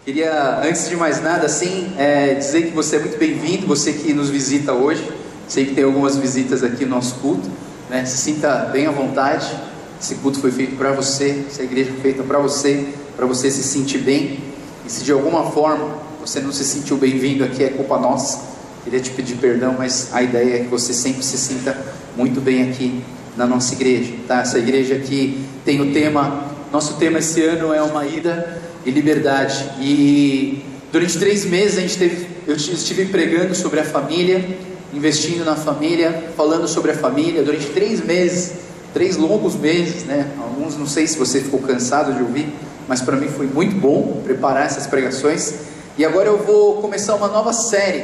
Queria, antes de mais nada, dizer que você é muito bem-vindo, você que nos visita hoje. Sei que tem algumas visitas aqui no nosso culto, né? Se sinta bem à vontade. Esse culto foi feito para você, essa igreja foi feita para você se sentir bem. E se de alguma forma você não se sentiu bem-vindo aqui, é culpa nossa. Queria te pedir perdão, mas a ideia é que você sempre se sinta muito bem aqui na nossa igreja, tá? Essa igreja aqui tem o tema, nosso tema esse ano é uma ida e liberdade. E durante 3 meses eu estive pregando sobre a família, investindo na família, falando sobre a família durante 3 meses, 3 longos meses, né? Alguns não sei se você ficou cansado de ouvir, mas para mim foi muito bom preparar essas pregações. E agora eu vou começar uma nova série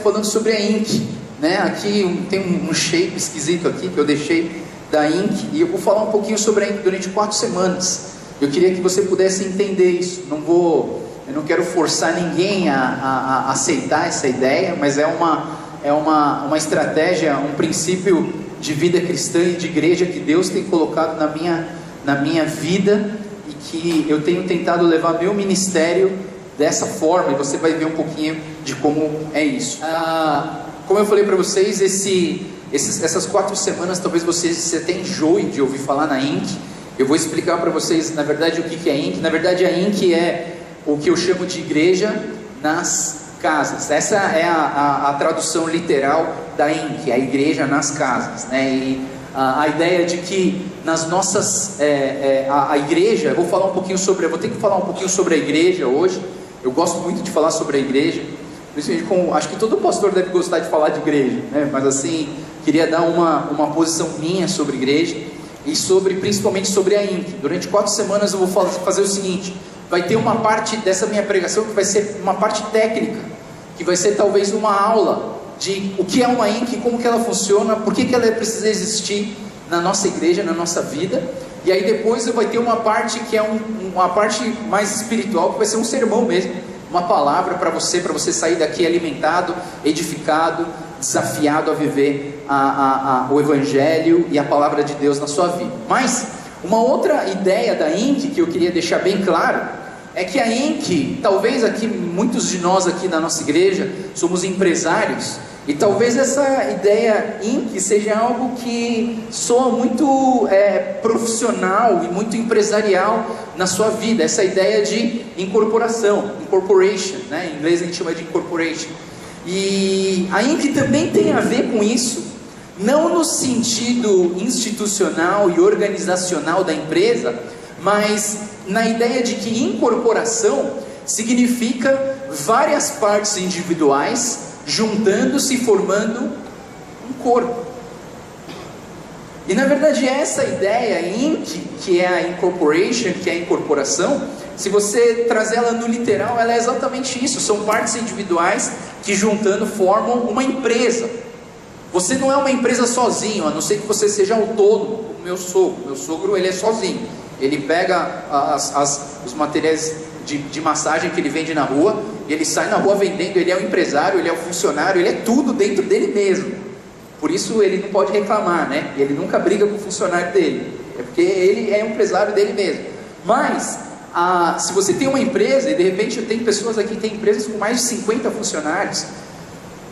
falando sobre a Inc, né? Aqui tem um shape esquisito aqui que eu deixei da Inc, e eu vou falar um pouquinho sobre a Inc durante 4 semanas. Eu queria que você pudesse entender isso. Eu não quero forçar ninguém a aceitar essa ideia, mas é uma estratégia, um princípio de vida cristã e de igreja que Deus tem colocado na minha vida, e que eu tenho tentado levar meu ministério dessa forma, e você vai ver um pouquinho de como é isso. Como eu falei para vocês, essas 4 semanas talvez você até enjoe de ouvir falar na Inc. Eu vou explicar para vocês, na verdade, o que é a Inc. Na verdade, a Inc é o que eu chamo de igreja nas casas. Essa é a tradução literal da Inc, a igreja nas casas, né? E a ideia de que nas nossas a igreja, eu vou ter que falar um pouquinho sobre a igreja hoje. Eu gosto muito de falar sobre a igreja, principalmente acho que todo pastor deve gostar de falar de igreja, né? Mas assim, queria dar uma posição minha sobre igreja e principalmente sobre a Inc. Durante 4 semanas eu vou fazer o seguinte: vai ter uma parte dessa minha pregação que vai ser uma parte técnica, que vai ser talvez uma aula de o que é uma Inc, como que ela funciona, por que ela precisa existir na nossa igreja, na nossa vida. E aí depois vai ter uma parte que é uma parte mais espiritual, que vai ser um sermão mesmo, uma palavra para você sair daqui alimentado, edificado, desafiado a viver o Evangelho e a palavra de Deus na sua vida. Mas uma outra ideia da Inc que eu queria deixar bem claro é que a Inc, talvez aqui muitos de nós aqui na nossa igreja somos empresários, e talvez essa ideia Inc seja algo que soa muito profissional e muito empresarial na sua vida. Essa ideia de incorporation, né? Em inglês a gente chama de incorporation. E a Inc também tem a ver com isso, não no sentido institucional e organizacional da empresa, mas na ideia de que incorporação significa várias partes individuais juntando-se e formando um corpo. E na verdade essa ideia Inc, que é a incorporation, que é a incorporação, se você trazer ela no literal, ela é exatamente isso. São partes individuais que juntando formam uma empresa. Você não é uma empresa sozinho, a não ser que você seja autônomo, como meu sogro. Meu sogro, ele é sozinho. Ele pega os materiais de massagem que ele vende na rua, e ele sai na rua vendendo. Ele é o empresário, ele é o funcionário, ele é tudo dentro dele mesmo. Por isso ele não pode reclamar, né? Ele nunca briga com o funcionário dele, é porque ele é o empresário dele mesmo. Mas se você tem uma empresa, e de repente tem pessoas aqui que têm empresas com mais de 50 funcionários,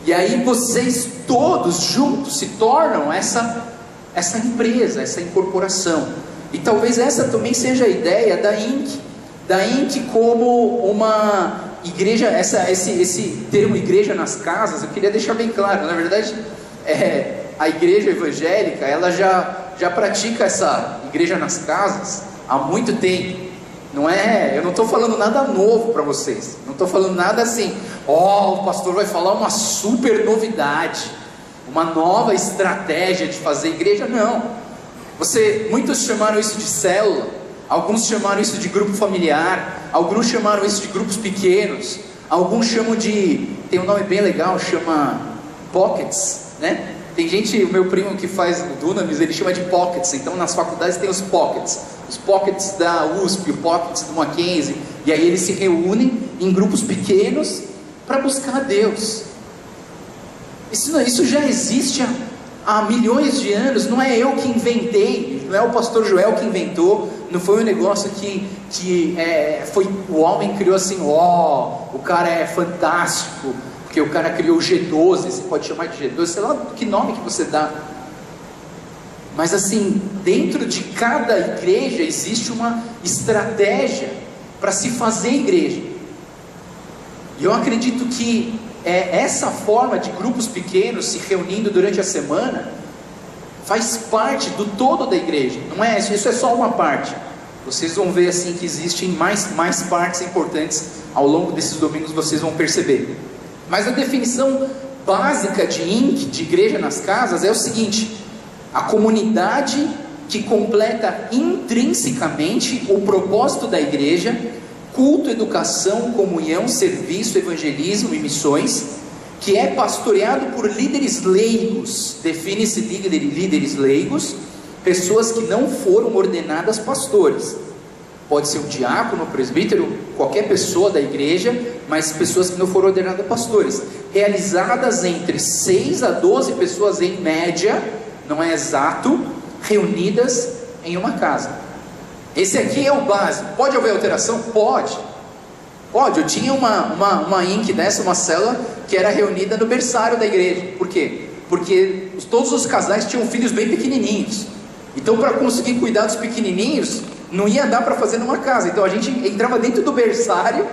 e aí vocês todos juntos se tornam essa empresa, essa incorporação. E talvez essa também seja a ideia da Inc como uma igreja. Esse termo igreja nas casas, eu queria deixar bem claro. Na verdade, a igreja evangélica, ela já pratica essa igreja nas casas há muito tempo. Eu não estou falando nada novo para vocês, não estou falando nada assim, o pastor vai falar uma super novidade, uma nova estratégia de fazer igreja. Não, muitos chamaram isso de célula, alguns chamaram isso de grupo familiar, alguns chamaram isso de grupos pequenos, alguns chamam tem um nome bem legal, chama pockets, né? Tem gente, o meu primo que faz o Dunamis, ele chama de pockets. Então nas faculdades tem os pockets da USP, os pockets do Mackenzie, e aí eles se reúnem em grupos pequenos para buscar a Deus. Isso já existe há milhões de anos. Não é eu que inventei, não é o pastor Joel que inventou, um negócio que foi, o homem criou assim, o cara é fantástico, porque o cara criou o G12, você pode chamar de G12, sei lá que nome que você dá. Mas assim, dentro de cada igreja existe uma estratégia para se fazer igreja. E eu acredito que essa forma de grupos pequenos se reunindo durante a semana faz parte do todo da igreja. Não é isso, é só uma parte. Vocês vão ver assim que existem mais partes importantes ao longo desses domingos, vocês vão perceber. Mas a definição básica de INC, de igreja nas casas, é o seguinte: a comunidade que completa intrinsecamente o propósito da igreja, culto, educação, comunhão, serviço, evangelismo e missões, que é pastoreado por líderes leigos. Define-se líderes leigos, pessoas que não foram ordenadas pastores. Pode ser um diácono, um presbítero, qualquer pessoa da igreja, mas pessoas que não foram ordenadas pastores. Realizadas entre 6 a 12 pessoas em média, não é exato, reunidas em uma casa. Esse aqui é o básico. Pode haver alteração? Pode. Eu tinha uma INC dessa, uma célula, que era reunida no berçário da igreja. Por quê? Porque todos os casais tinham filhos bem pequenininhos. Então, para conseguir cuidar dos pequenininhos, não ia dar para fazer numa casa. Então a gente entrava dentro do berçário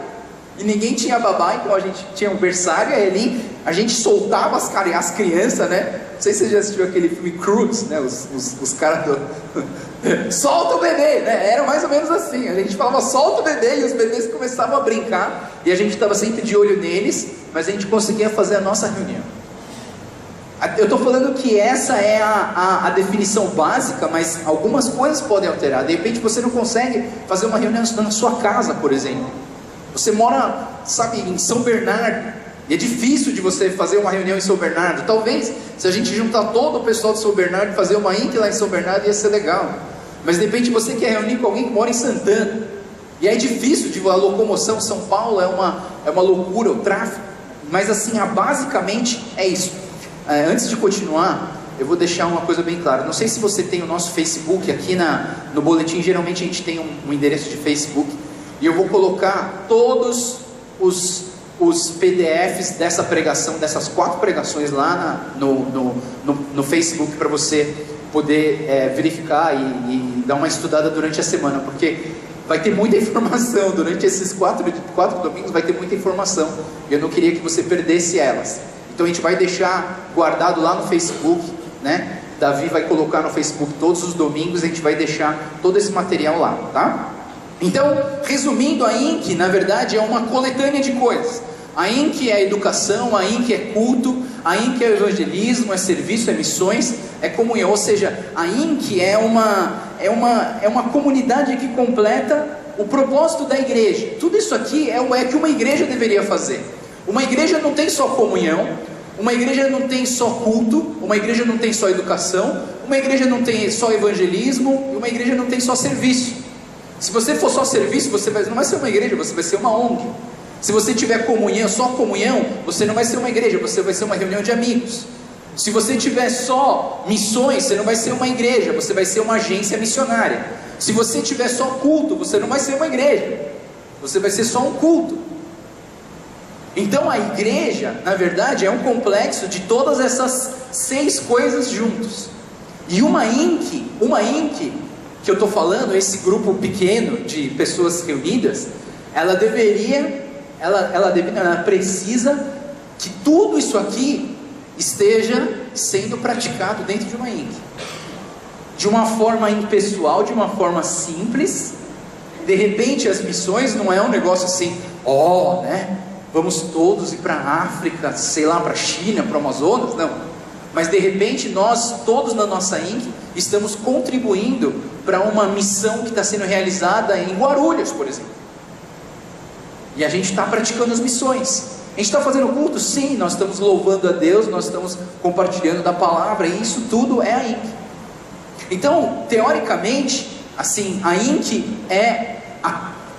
e ninguém tinha babá, então a gente tinha um berçário, e ali a gente soltava as crianças, né? Não sei se você já assistiu aquele filme Cruz, né? Os caras do... solta o bebê, né? Era mais ou menos assim. A gente falava solta o bebê e os bebês começavam a brincar e a gente estava sempre de olho neles, mas a gente conseguia fazer a nossa reunião. Eu estou falando que essa é a definição básica, mas algumas coisas podem alterar. De repente você não consegue fazer uma reunião na sua casa, por exemplo. Você mora, sabe, em São Bernardo, e é difícil de você fazer uma reunião em São Bernardo. Talvez, se a gente juntar todo o pessoal de São Bernardo e fazer uma INC lá em São Bernardo, ia ser legal. Mas de repente você quer reunir com alguém que mora em Santana, e é difícil, a locomoção. São Paulo é uma loucura, o tráfego. Mas assim, basicamente é isso. Antes de continuar, eu vou deixar uma coisa bem clara. Não sei se você tem o nosso Facebook aqui no boletim. Geralmente a gente tem um endereço de Facebook, e eu vou colocar todos os PDFs dessa pregação, dessas 4 pregações lá no Facebook, para você poder verificar e dar uma estudada durante a semana, porque vai ter muita informação durante esses 4 domingos. Vai ter muita informação e eu não queria que você perdesse elas. Então a gente vai deixar guardado lá no Facebook, né? Davi vai colocar no Facebook todos os domingos, a gente vai deixar todo esse material lá, tá? Então, resumindo, a INC, na verdade, é uma coletânea de coisas. A INC é educação, a INC é culto, a INC é evangelismo, é serviço, é missões, é comunhão. Ou seja, a INC é uma comunidade que completa o propósito da igreja. Tudo isso aqui é o que uma igreja deveria fazer. Uma igreja não tem só comunhão, uma igreja não tem só culto, uma igreja não tem só educação, uma igreja não tem só evangelismo, e uma igreja não tem só serviço. Se você for só serviço, você não vai ser uma igreja, você vai ser uma ONG. Se você tiver comunhão, só comunhão, você não vai ser uma igreja, você vai ser uma reunião de amigos. Se você tiver só missões, você não vai ser uma igreja, você vai ser uma agência missionária. Se você tiver só culto, você não vai ser uma igreja, você vai ser só um culto. Então a igreja, na verdade, é um complexo de todas essas 6 coisas juntos. E uma INC que eu estou falando, esse grupo pequeno de pessoas reunidas, ela precisa que tudo isso aqui esteja sendo praticado dentro de uma INC, de uma forma impessoal, de uma forma simples. De repente as missões não é um negócio assim, né? Vamos todos ir para a África, sei lá, para a China, para o Amazonas, não. Mas de repente nós, todos na nossa INC, estamos contribuindo para uma missão que está sendo realizada em Guarulhos, por exemplo. E a gente está praticando as missões. A gente está fazendo culto? Sim, nós estamos louvando a Deus, nós estamos compartilhando da palavra, e isso tudo é a INC. Então, teoricamente, assim, a INC é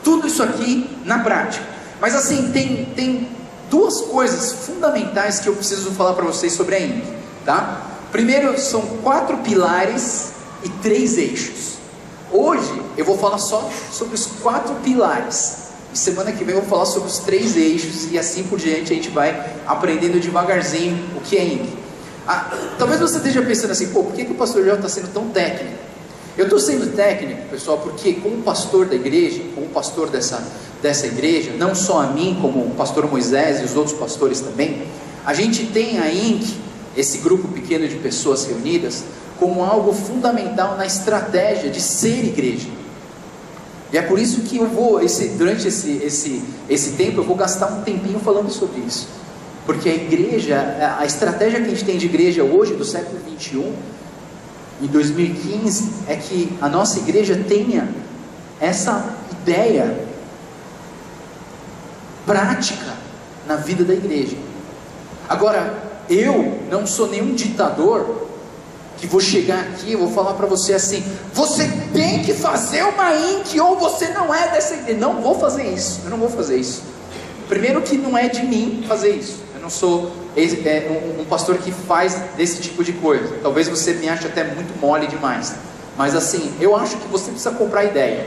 tudo isso aqui na prática. Mas assim, tem 2 coisas fundamentais que eu preciso falar para vocês sobre a INC, tá? Primeiro, são 4 pilares e 3 eixos. Hoje eu vou falar só sobre os 4 pilares. E semana que vem eu vou falar sobre os 3 eixos. E assim por diante a gente vai aprendendo devagarzinho o que é INC. Talvez você esteja pensando assim, por que o pastor Joel está sendo tão técnico? Eu estou sendo técnico, pessoal, porque como pastor da igreja, como pastor dessa igreja, não só a mim, como o pastor Moisés e os outros pastores também, a gente tem a INC, esse grupo pequeno de pessoas reunidas, como algo fundamental na estratégia de ser igreja. E é por isso que eu vou, durante esse tempo, eu vou gastar um tempinho falando sobre isso. Porque a igreja, a estratégia que a gente tem de igreja hoje, do século 21, em 2015, é que a nossa igreja tenha essa ideia prática na vida da igreja. Agora, eu não sou nenhum ditador que vou chegar aqui e vou falar para você assim: você tem que fazer uma INC ou você não é dessa igreja. Não vou fazer isso, eu não vou fazer isso. Primeiro que não é de mim fazer isso. Eu não sou um pastor que faz desse tipo de coisa. Talvez você me ache até muito mole demais, mas assim, eu acho que você precisa comprar ideia.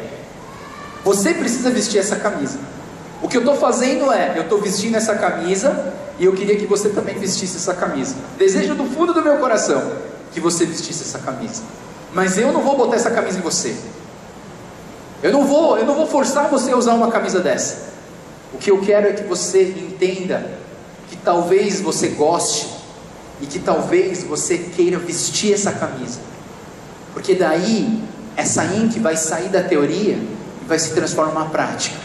Você precisa vestir essa camisa. O que eu estou fazendo é, eu estou vestindo essa camisa e eu queria que você também vestisse essa camisa. Desejo do fundo do meu coração que você vestisse essa camisa. Mas eu não vou botar essa camisa em você. Eu não vou forçar você a usar uma camisa dessa. O que eu quero é que você entenda que talvez você goste e que talvez você queira vestir essa camisa. Porque daí essa INC vai sair da teoria e vai se transformar na prática.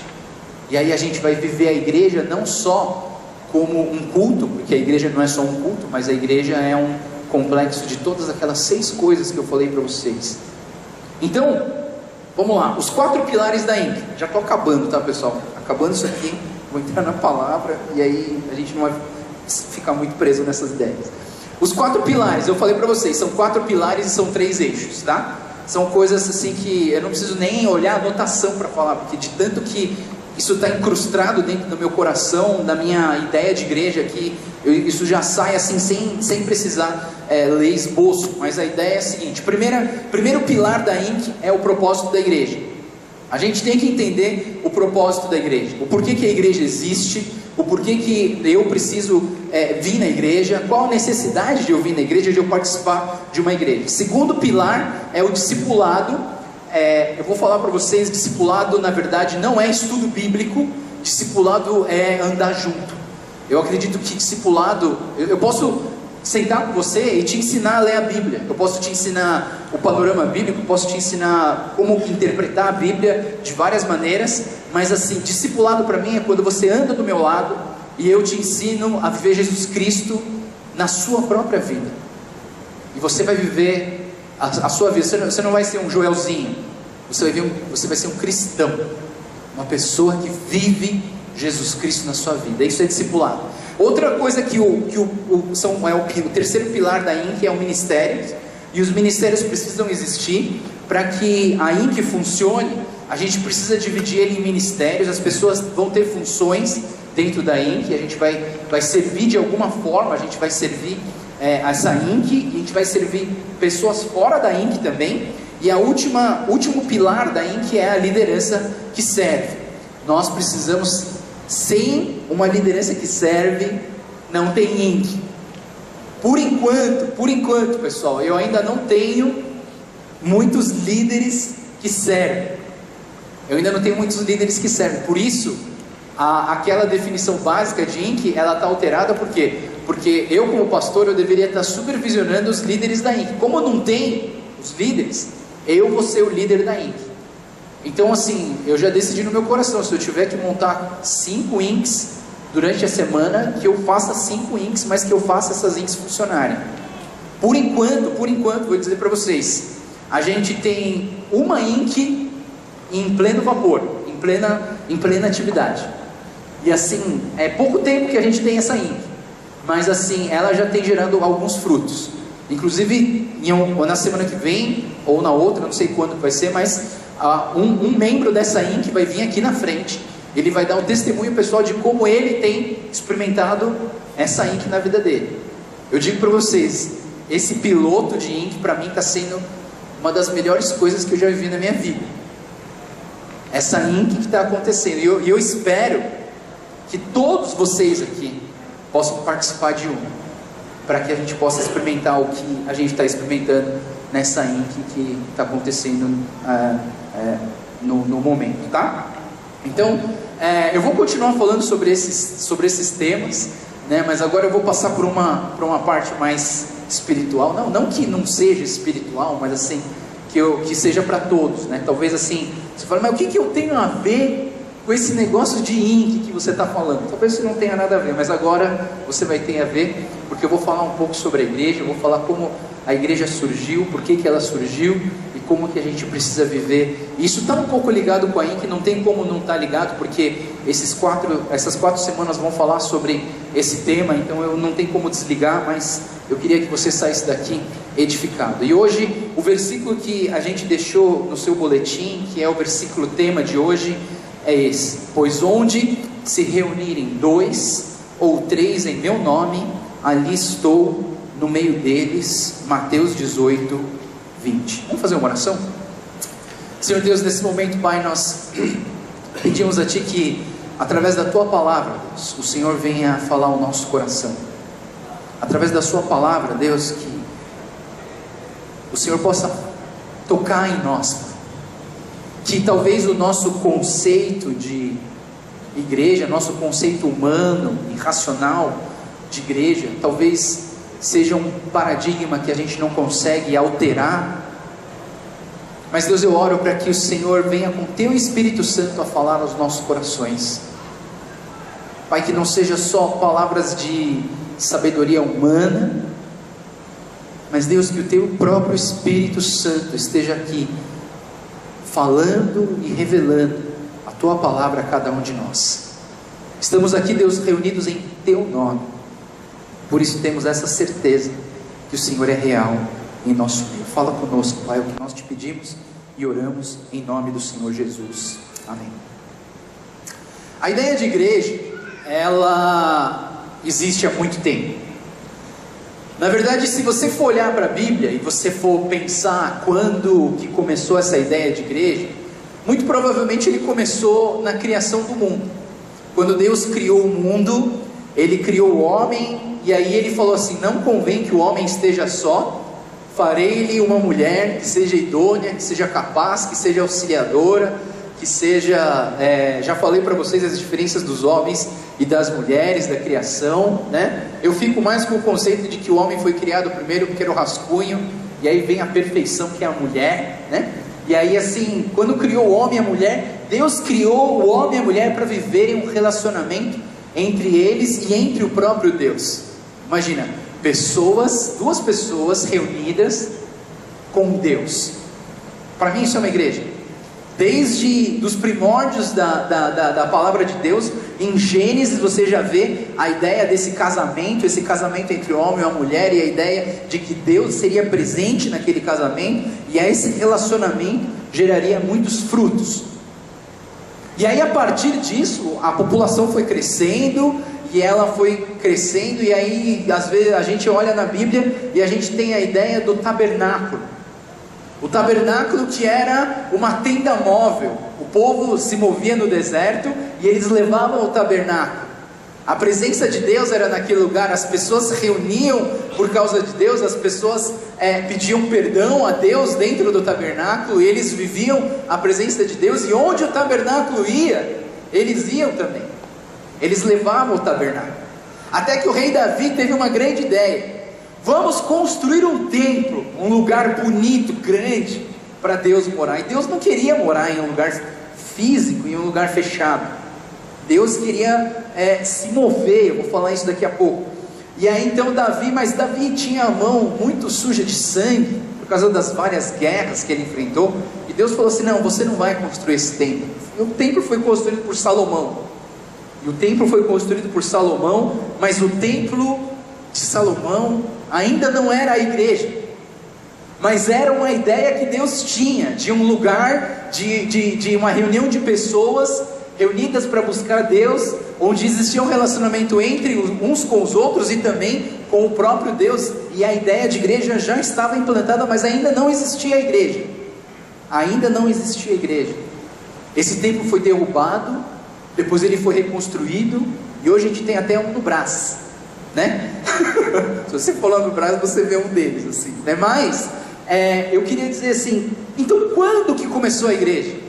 E aí a gente vai viver a igreja não só como um culto, porque a igreja não é só um culto, mas a igreja é um complexo de todas aquelas 6 coisas que eu falei para vocês. Então, vamos lá, os 4 pilares da INC. Já estou acabando, tá, pessoal? Acabando isso aqui, vou entrar na palavra e aí a gente não vai ficar muito preso nessas ideias. Os 4 pilares, eu falei para vocês, são 4 pilares e são 3 eixos, tá? São coisas assim que eu não preciso nem olhar a anotação para falar, porque de tanto que isso está incrustado dentro do meu coração, da minha ideia de igreja aqui, isso já sai assim sem precisar ler esboço. Mas a ideia é a seguinte: primeiro pilar da INC é o propósito da igreja. A gente tem que entender o propósito da igreja, o porquê que a igreja existe, o porquê que eu preciso vir na igreja, qual a necessidade de eu vir na igreja, de eu participar de uma igreja. Segundo pilar é o discipulado. Eu vou falar para vocês, discipulado na verdade não é estudo bíblico, discipulado é andar junto. Eu acredito que discipulado, eu posso sentar com você e te ensinar a ler a Bíblia, eu posso te ensinar o panorama bíblico, posso te ensinar como interpretar a Bíblia de várias maneiras, mas assim, discipulado para mim é quando você anda do meu lado e eu te ensino a viver Jesus Cristo na sua própria vida, e você vai viver a sua vida. Você não vai ser um Joelzinho, você vai ser um cristão, uma pessoa que vive Jesus Cristo na sua vida. Isso é discipulado. Outra coisa que o terceiro pilar da INC é o ministério, e os ministérios precisam existir. Para que a INC funcione, a gente precisa dividir ele em ministérios. As pessoas vão ter funções dentro da INC, a gente vai servir de alguma forma, a gente vai servir essa INC, e a gente vai servir pessoas fora da INC também. E último pilar da INC é a liderança que serve. Nós precisamos, sem uma liderança que serve, não tem INC. Por enquanto, pessoal, eu ainda não tenho muitos líderes que servem. Por isso, aquela definição básica de INC, ela está alterada. Por quê? Porque eu, como pastor, eu deveria estar supervisionando os líderes da INC. Como eu não tenho os líderes, eu vou ser o líder da INC. Então assim, eu já decidi no meu coração, se eu tiver que montar 5 INCs durante a semana, que eu faça 5 INCs, mas que eu faça essas INCs funcionarem. Por enquanto, vou dizer para vocês, a gente tem uma INC em pleno vapor, em plena atividade. E assim, é pouco tempo que a gente tem essa INC, mas assim, ela já tem gerando alguns frutos. Inclusive, na semana que vem, ou na outra, não sei quando vai ser, mas um membro dessa INC vai vir aqui na frente. Ele vai dar um testemunho pessoal de como ele tem experimentado essa INC na vida dele. Eu digo para vocês, esse piloto de INC para mim está sendo uma das melhores coisas que eu já vivi na minha vida. Essa INC que está acontecendo. E eu espero que todos vocês aqui possam participar de uma, para que a gente possa experimentar o que a gente está experimentando nessa INC que está acontecendo no momento, tá? Então, eu vou continuar falando sobre esses temas, né? Mas agora eu vou passar por uma parte mais espiritual. Não que não seja espiritual, mas assim, que seja para todos, né? Talvez assim, você fala, mas o que eu tenho a ver com esse negócio de INC que você está falando? Talvez você não tenha nada a ver, mas agora você vai ter a ver, porque eu vou falar um pouco sobre a igreja, eu vou falar como a igreja surgiu, por que ela surgiu e como que a gente precisa viver. Isso está um pouco ligado com a INC, não tem como não estar ligado, porque essas 4 semanas vão falar sobre esse tema, então eu não tenho como desligar, mas eu queria que você saísse daqui edificado. E hoje, o versículo que a gente deixou no seu boletim, que é o versículo tema de hoje, é esse: pois onde se reunirem 2 ou 3 em meu nome, ali estou no meio deles. Mateus 18, 20. Vamos fazer uma oração? Senhor Deus, nesse momento, Pai, nós pedimos a Ti que, através da Tua palavra, Deus, o Senhor venha falar ao nosso coração. Através da Sua palavra, Deus, que o Senhor possa tocar em nós, Pai. Que talvez o nosso conceito de igreja, nosso conceito humano e racional de igreja, talvez seja um paradigma que a gente não consegue alterar. Mas Deus, eu oro para que o Senhor venha com Teu Espírito Santo a falar aos nossos corações. Pai, que não seja só palavras de sabedoria humana, mas Deus, que o Teu próprio Espírito Santo esteja aqui, falando e revelando a Tua palavra a cada um de nós. Estamos aqui, Deus, reunidos em Teu nome, por isso temos essa certeza que o Senhor é real em nosso meio. Fala conosco, Pai, o que nós Te pedimos e oramos em nome do Senhor Jesus. Amém. A ideia de igreja, ela existe há muito tempo. Na verdade, se você for olhar para a Bíblia e você for pensar quando que começou essa ideia de igreja, muito provavelmente ele começou na criação do mundo. Quando Deus criou o mundo, Ele criou o homem, e aí Ele falou assim: não convém que o homem esteja só, farei-lhe uma mulher que seja idônea, que seja capaz, que seja auxiliadora, que seja, já falei para vocês as diferenças dos homens e das mulheres, da criação, né? Eu fico mais com o conceito de que o homem foi criado primeiro porque era o rascunho, e aí vem a perfeição que é a mulher, né? E aí assim, quando criou o homem e a mulher, Deus criou o homem e a mulher para viverem um relacionamento entre eles e entre o próprio Deus. Imagina, duas pessoas reunidas com Deus. Para mim isso é uma igreja. Desde os primórdios da palavra de Deus, em Gênesis você já vê a ideia desse casamento, esse casamento entre o homem e a mulher, e a ideia de que Deus seria presente naquele casamento, e aí esse relacionamento geraria muitos frutos. E aí a partir disso, a população foi crescendo, e ela foi crescendo, e aí às vezes a gente olha na Bíblia, e a gente tem a ideia do tabernáculo. O tabernáculo, que era uma tenda móvel. O povo se movia no deserto e eles levavam o tabernáculo. A presença de Deus era naquele lugar. As pessoas se reuniam por causa de Deus. As pessoas pediam perdão a Deus dentro do tabernáculo. E eles viviam a presença de Deus. E onde o tabernáculo ia, eles iam também. Eles levavam o tabernáculo. Até que o rei Davi teve uma grande ideia: vamos construir um templo, um lugar bonito, grande, para Deus morar. E Deus não queria morar em um lugar físico, em um lugar fechado. Deus queria se mover. Eu vou falar isso daqui a pouco. E aí então Davi tinha a mão muito suja de sangue, por causa das várias guerras que ele enfrentou. E Deus falou assim: não, você não vai construir esse templo. E o templo foi construído por Salomão. Mas o templo de Salomão ainda não era a igreja, mas era uma ideia que Deus tinha, de um lugar, de uma reunião de pessoas reunidas para buscar Deus, onde existia um relacionamento entre uns com os outros e também com o próprio Deus, e a ideia de igreja já estava implantada, mas ainda não existia a igreja. Ainda não existia a igreja. Esse templo foi derrubado, depois ele foi reconstruído, e hoje a gente tem até um no Brás, né? Se você for lá no Brás, você vê um deles, assim, né? Mas, eu queria dizer assim, então quando que começou a igreja?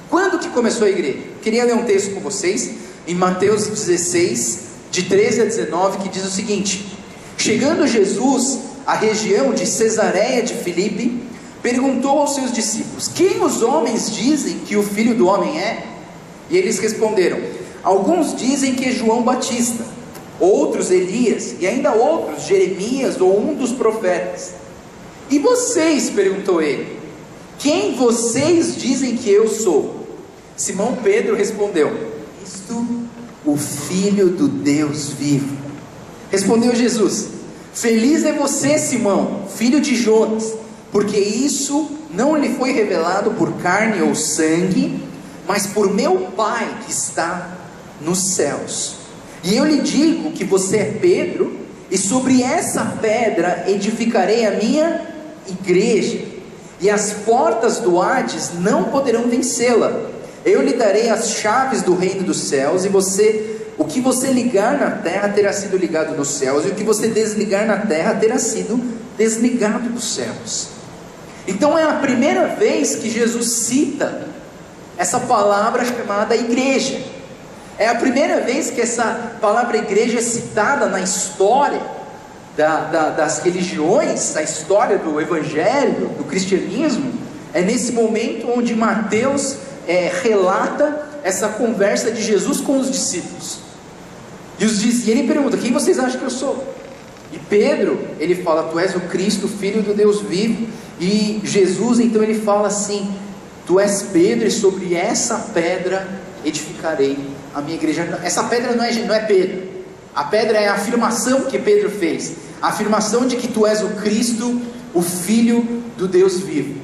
Quando que começou a igreja? Queria ler um texto com vocês, em Mateus 16, de 13 a 19, que diz o seguinte: chegando Jesus à região de Cesareia de Filipe, perguntou aos seus discípulos: quem os homens dizem que o Filho do Homem é? E eles responderam: alguns dizem que é João Batista, outros Elias, e ainda outros Jeremias ou um dos profetas. E vocês? Perguntou ele: quem vocês dizem que eu sou? Simão Pedro respondeu: Cristo, o Filho do Deus vivo. Respondeu Jesus: feliz é você, Simão, filho de Jonas, porque isso não lhe foi revelado por carne ou sangue, mas por meu Pai que está nos céus. E eu lhe digo que você é Pedro, e sobre essa pedra edificarei a minha igreja, e as portas do Hades não poderão vencê-la. Eu lhe darei as chaves do reino dos céus, e o que você ligar na terra terá sido ligado nos céus, e o que você desligar na terra terá sido desligado dos céus. Então é a primeira vez que Jesus cita essa palavra chamada igreja. É a primeira vez que essa palavra igreja é citada na história das religiões, na história do evangelho, do cristianismo. É nesse momento onde Mateus relata essa conversa de Jesus com os discípulos. E ele pergunta: quem vocês acham que eu sou? E Pedro, ele fala: tu és o Cristo, Filho do Deus vivo. E Jesus, então, ele fala assim: tu és Pedro, e sobre essa pedra edificarei a minha igreja. Essa pedra não é Pedro. A pedra é a afirmação que Pedro fez, a afirmação de que tu és o Cristo, o Filho do Deus vivo.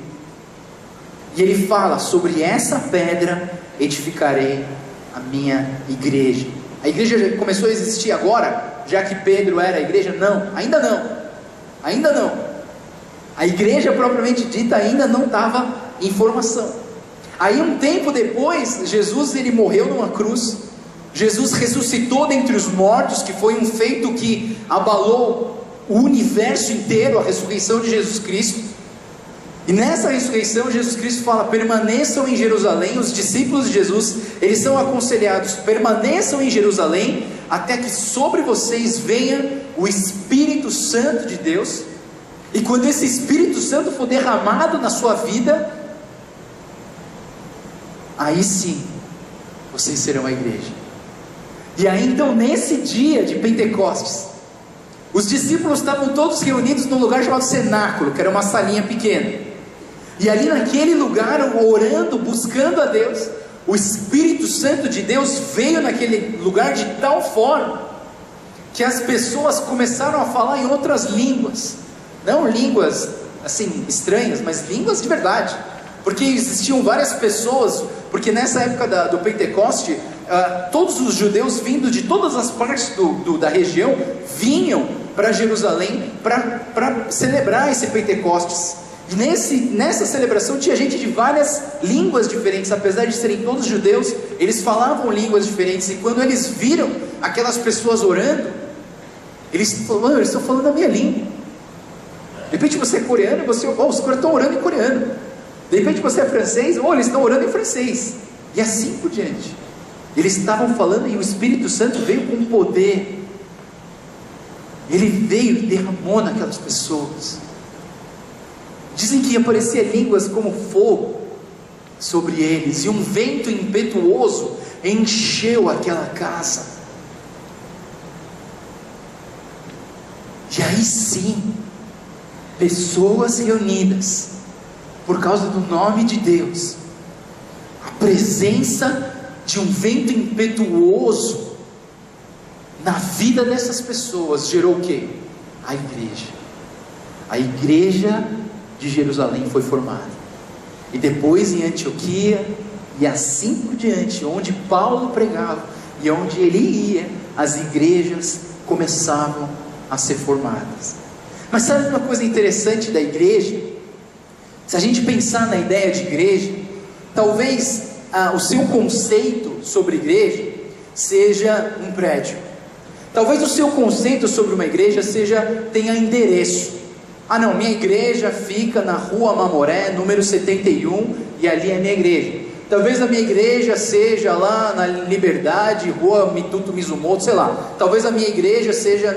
E ele fala: sobre essa pedra edificarei a minha igreja. A igreja já começou a existir agora, já que Pedro era a igreja? Não, ainda não. Ainda não. A igreja propriamente dita ainda não estava em formação. Aí um tempo depois, Jesus ele morreu numa cruz. Jesus ressuscitou dentre os mortos, que foi um feito que abalou o universo inteiro, a ressurreição de Jesus Cristo. E nessa ressurreição, Jesus Cristo fala: permaneçam em Jerusalém. Os discípulos de Jesus, eles são aconselhados: permaneçam em Jerusalém, até que sobre vocês venha o Espírito Santo de Deus. E quando esse Espírito Santo for derramado na sua vida, aí sim, vocês serão a igreja. E aí então, nesse dia de Pentecostes, os discípulos estavam todos reunidos num lugar chamado cenáculo, que era uma salinha pequena. E ali naquele lugar, orando, buscando a Deus, o Espírito Santo de Deus veio naquele lugar de tal forma, que as pessoas começaram a falar em outras línguas. Não línguas assim estranhas, mas línguas de verdade. Porque existiam várias pessoas, porque nessa época do Pentecoste, todos os judeus vindo de todas as partes da região, vinham para Jerusalém para celebrar esse Pentecostes. E nessa celebração tinha gente de várias línguas diferentes. Apesar de serem todos judeus, eles falavam línguas diferentes. E quando eles viram aquelas pessoas orando, eles falaram: eles estão falando a minha língua. De repente você é coreano e você, os caras estão orando em coreano. De repente você é francês, eles estão orando em francês. E assim por diante. Eles estavam falando e o Espírito Santo veio com poder. Ele veio e derramou naquelas pessoas. Dizem que aparecia línguas como fogo sobre eles, e um vento impetuoso encheu aquela casa. E aí sim, pessoas reunidas por causa do nome de Deus, a presença de um vento impetuoso na vida dessas pessoas gerou o quê? A igreja. A igreja de Jerusalém foi formada. E depois em Antioquia, e assim por diante. Onde Paulo pregava e onde ele ia, as igrejas começavam a ser formadas. Mas sabe uma coisa interessante da igreja? Se a gente pensar na ideia de igreja, talvez o seu conceito sobre igreja seja um prédio. Talvez o seu conceito sobre uma igreja tenha endereço. Não, minha igreja fica na rua Mamoré, número 71, e ali é minha igreja. Talvez a minha igreja seja lá na Liberdade, rua Mituto Mizumoto, sei lá. Talvez a minha igreja seja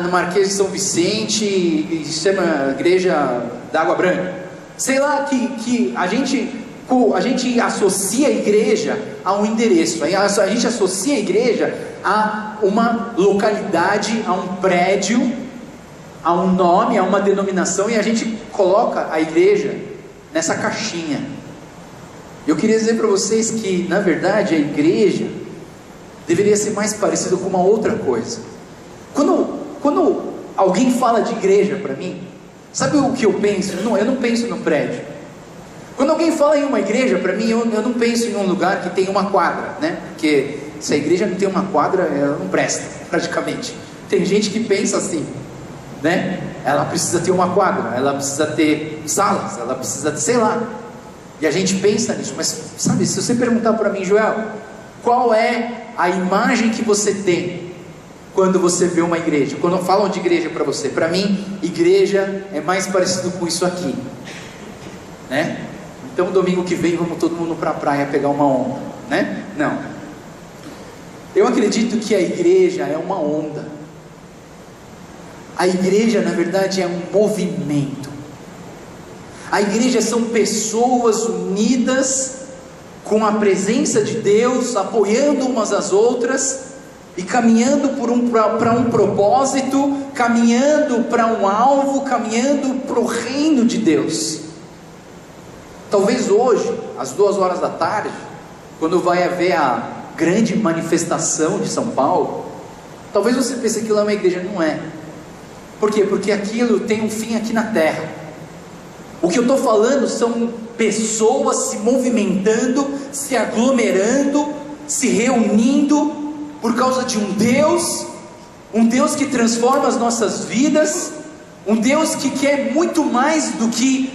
no Marquês de São Vicente, e se chama Igreja da Água Branca. Sei lá, que a gente associa a igreja a um endereço, a gente associa a igreja a uma localidade, a um prédio, a um nome, a uma denominação, e a gente coloca a igreja nessa caixinha. Eu queria dizer para vocês que, na verdade, a igreja deveria ser mais parecida com uma outra coisa. Quando alguém fala de igreja para mim, sabe o que eu penso? Eu não penso no prédio. Quando alguém fala em uma igreja, para mim, eu não penso em um lugar que tem uma quadra, né? Porque se a igreja não tem uma quadra, ela não presta, praticamente. Tem gente que pensa assim, né? Ela precisa ter uma quadra, ela precisa ter salas, ela precisa ter, sei lá. E a gente pensa nisso, mas sabe, se você perguntar para mim, Joel, qual é a imagem que você tem quando você vê uma igreja? Quando falam de igreja para você, para mim, igreja é mais parecido com isso aqui, né? Então domingo que vem vamos todo mundo para a praia pegar uma onda, né? Não. Eu acredito que a igreja é uma onda. A igreja, na verdade, é um movimento. A igreja são pessoas unidas com a presença de Deus, apoiando umas às outras e caminhando para um propósito, caminhando para um alvo, caminhando para o reino de Deus. Talvez hoje, às 2h da tarde, quando vai haver a grande manifestação de São Paulo, talvez você pense que aquilo é uma igreja. Não é. Por quê? Porque aquilo tem um fim aqui na terra. O que eu estou falando são pessoas se movimentando, se aglomerando, se reunindo por causa de um Deus que transforma as nossas vidas, um Deus que quer muito mais do que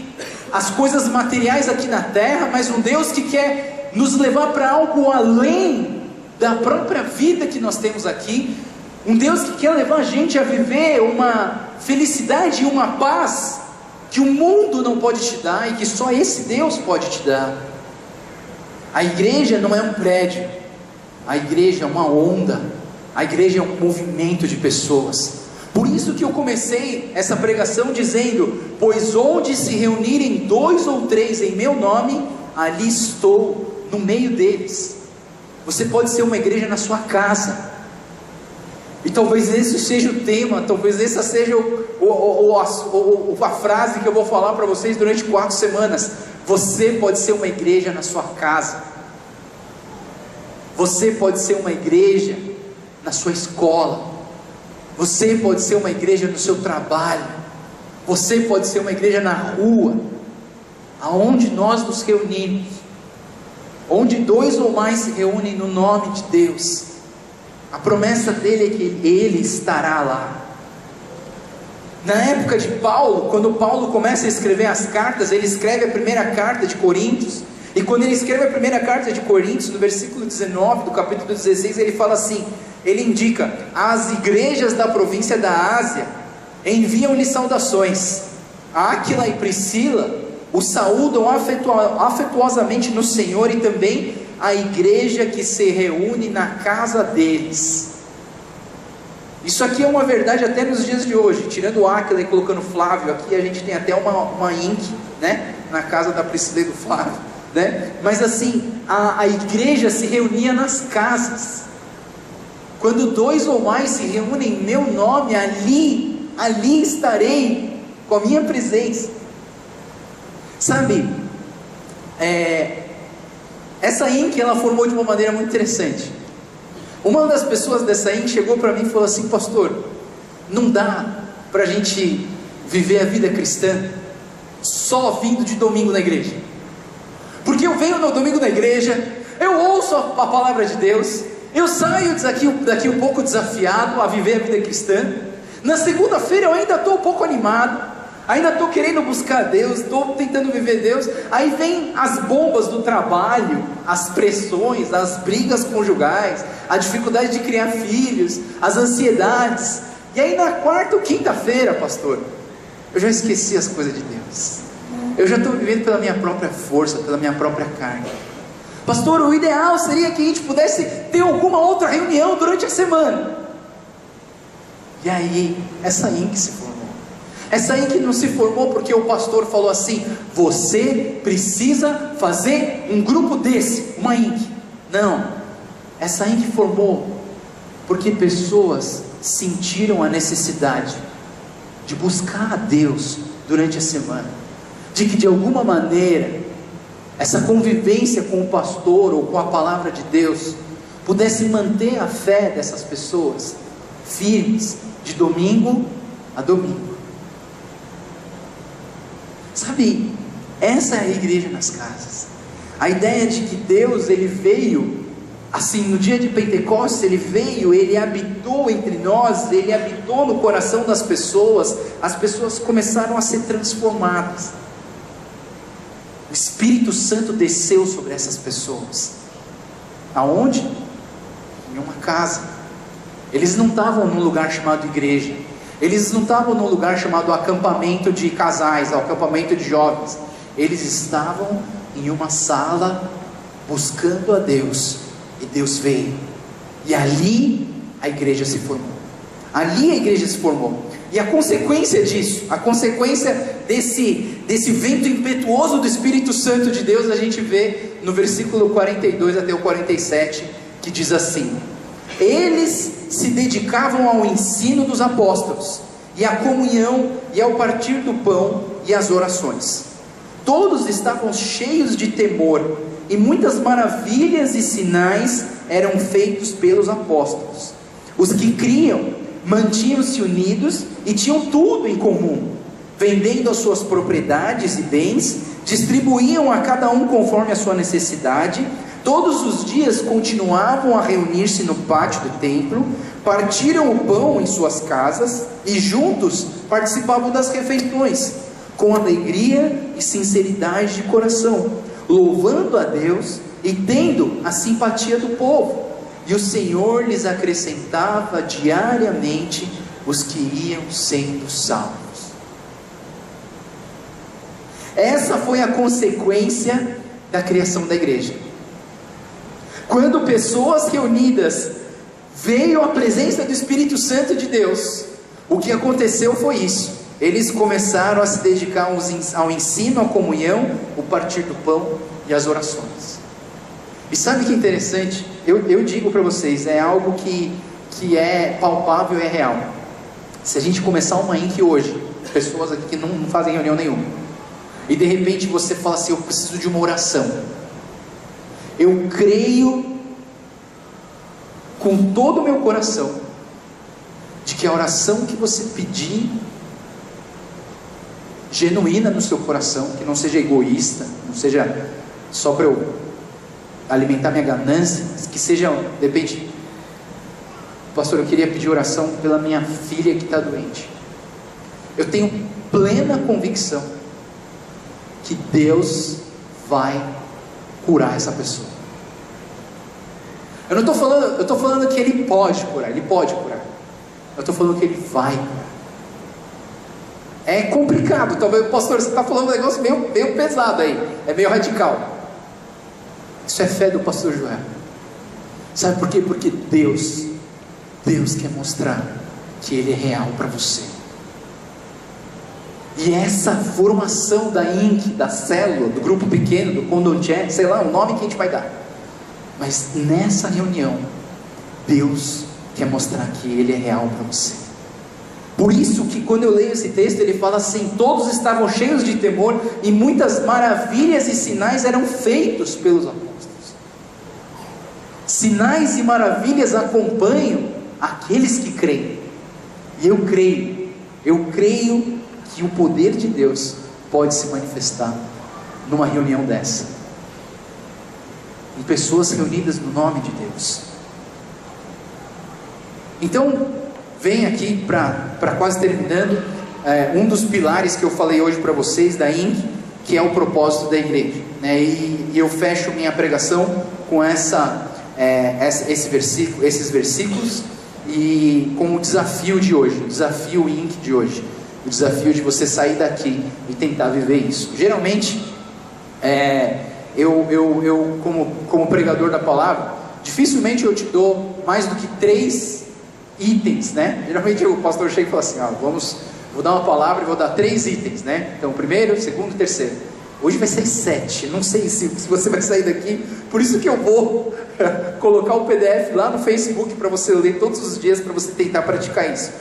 as coisas materiais aqui na terra, mas um Deus que quer nos levar para algo além da própria vida que nós temos aqui, um Deus que quer levar a gente a viver uma felicidade e uma paz que o mundo não pode te dar e que só esse Deus pode te dar. A igreja não é um prédio, a igreja é uma onda, a igreja é um movimento de pessoas. Por isso que eu comecei essa pregação dizendo: pois onde se reunirem 2 ou 3 em meu nome, ali estou no meio deles. Você pode ser uma igreja na sua casa, e talvez esse seja o tema, talvez essa seja a frase que eu vou falar para vocês durante 4 semanas. Você pode ser uma igreja na sua casa, você pode ser uma igreja na sua escola, você pode ser uma igreja no seu trabalho, você pode ser uma igreja na rua, aonde nós nos reunimos, onde 2 ou mais se reúnem no nome de Deus. A promessa dele é que ele estará lá. Na época de Paulo, quando Paulo começa a escrever as cartas, ele escreve a primeira carta de Coríntios, e quando ele escreve a primeira carta de Coríntios, no versículo 19 do capítulo 16, ele fala assim, ele indica: as igrejas da província da Ásia enviam-lhe saudações. Áquila e Priscila o saúdam afetuosamente no Senhor, e também a igreja que se reúne na casa deles. Isso aqui é uma verdade até nos dias de hoje. Tirando o Áquila e colocando Flávio aqui, a gente tem até uma INC, né, na casa da Priscila e do Flávio, né? Mas assim, a igreja se reunia nas casas. Quando 2 ou mais se reúnem em meu nome, ali estarei com a minha presença. Sabe, essa INC, ela formou de uma maneira muito interessante. Uma das pessoas dessa INC chegou para mim e falou assim: pastor, não dá para a gente viver a vida cristã só vindo de domingo na igreja, porque Porque eu venho no domingo na igreja, eu ouço a palavra de Deus, eu saio daqui um pouco desafiado a viver a vida cristã. Na segunda-feira eu ainda estou um pouco animado, ainda estou querendo buscar Deus, estou tentando viver Deus. Aí vem as bombas do trabalho, as pressões, as brigas conjugais, a dificuldade de criar filhos, as ansiedades. E aí na quarta ou quinta-feira, pastor, eu já esqueci as coisas de Deus. Eu já estou vivendo pela minha própria força, pela minha própria carne. Pastor, o ideal seria que a gente pudesse ter alguma outra reunião durante a semana. E aí, essa INC se formou. Essa INC não se formou porque o pastor falou assim: você precisa fazer um grupo desse, uma INC. Não, essa INC formou porque pessoas sentiram a necessidade de buscar a Deus durante a semana, de que de alguma maneira essa convivência com o pastor ou com a palavra de Deus pudesse manter a fé dessas pessoas firmes, de domingo a domingo. Sabe, essa é a igreja nas casas. A ideia de que Deus, Ele veio, assim, no dia de Pentecostes, Ele veio, Ele habitou entre nós, Ele habitou no coração das pessoas, as pessoas começaram a ser transformadas. O Espírito Santo desceu sobre essas pessoas. Aonde? Em uma casa. Eles não estavam num lugar chamado igreja. Eles não estavam num lugar chamado acampamento de casais, acampamento de jovens. Eles estavam em uma sala buscando a Deus. E Deus veio. E ali a igreja se formou. Ali a igreja se formou. E a consequência disso, a consequência desse vento impetuoso do Espírito Santo de Deus, a gente vê no versículo 42 até o 47, que diz assim: eles se dedicavam ao ensino dos apóstolos, e à comunhão, e ao partir do pão, e às orações. Todos estavam cheios de temor, e muitas maravilhas e sinais eram feitos pelos apóstolos. Os que criam mantinham-se unidos e tinham tudo em comum, vendendo as suas propriedades e bens, distribuíam a cada um conforme a sua necessidade. Todos os dias continuavam a reunir-se no pátio do templo, partiram o pão em suas casas e juntos participavam das refeições, com alegria e sinceridade de coração, louvando a Deus e tendo a simpatia do povo. E o Senhor lhes acrescentava diariamente os que iam sendo salvos. Essa foi a consequência da criação da igreja. Quando pessoas reunidas veio a presença do Espírito Santo de Deus, o que aconteceu foi isso. Eles começaram a se dedicar ao ensino, à comunhão, o partir do pão e às orações. E sabe que interessante? Eu digo para vocês, é algo que é palpável e é real. Se a gente começar uma INC hoje, pessoas aqui que não fazem reunião nenhuma, e de repente você fala assim: eu preciso de uma oração. Eu creio com todo o meu coração de que a oração que você pedir, genuína no seu coração, que não seja egoísta, não seja só para eu alimentar minha ganância, que seja, de repente, pastor, eu queria pedir oração pela minha filha que está doente. Eu tenho plena convicção que Deus vai curar essa pessoa. Eu estou falando que Ele pode curar, Ele pode curar. Eu estou falando que Ele vai curar. É complicado, talvez, pastor, você está falando um negócio meio pesado aí, é meio radical. Isso é fé do pastor Joel. Sabe por quê? Porque Deus quer mostrar que Ele é real para você. E essa formação da INC, da célula, do grupo pequeno, do Condonché, sei lá, o nome que a gente vai dar. Mas nessa reunião, Deus quer mostrar que Ele é real para você. Por isso que quando eu leio esse texto, ele fala assim: todos estavam cheios de temor e muitas maravilhas e sinais eram feitos pelos apóstolos. Sinais e maravilhas acompanham aqueles que creem. E eu creio que o poder de Deus pode se manifestar numa reunião dessa. em pessoas reunidas no nome de Deus. Então, vem aqui para quase terminando, um dos pilares que eu falei hoje para vocês da INC, que é o propósito da igreja, né? E eu fecho minha pregação com esses versículos e com o desafio de hoje, o desafio INC de hoje, o desafio de você sair daqui e tentar viver isso. Geralmente, eu como pregador da palavra, dificilmente eu te dou mais do que 3 itens, né? Geralmente o pastor chega e fala assim, vou dar uma palavra e vou dar 3 itens, né? Então, primeiro, segundo, terceiro. Hoje vai sair 7, não sei se você vai sair daqui, por isso que eu vou colocar o PDF lá no Facebook para você ler todos os dias, para você tentar praticar isso.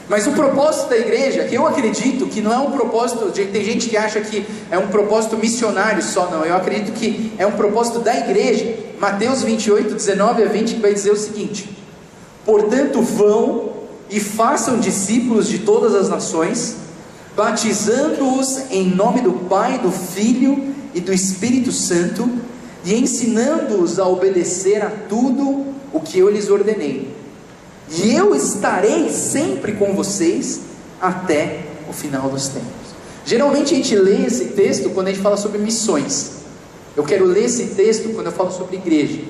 Mas o propósito da igreja, que eu acredito que não é um propósito, tem gente que acha que é um propósito missionário só, não, eu acredito que é um propósito da igreja. Mateus 28, 19 a 20, que vai dizer o seguinte: portanto vão e façam discípulos de todas as nações, batizando-os em nome do Pai, do Filho e do Espírito Santo, e ensinando-os a obedecer a tudo o que eu lhes ordenei. E eu estarei sempre com vocês até o final dos tempos. Geralmente a gente lê esse texto quando a gente fala sobre missões. Eu quero ler esse texto quando eu falo sobre igreja,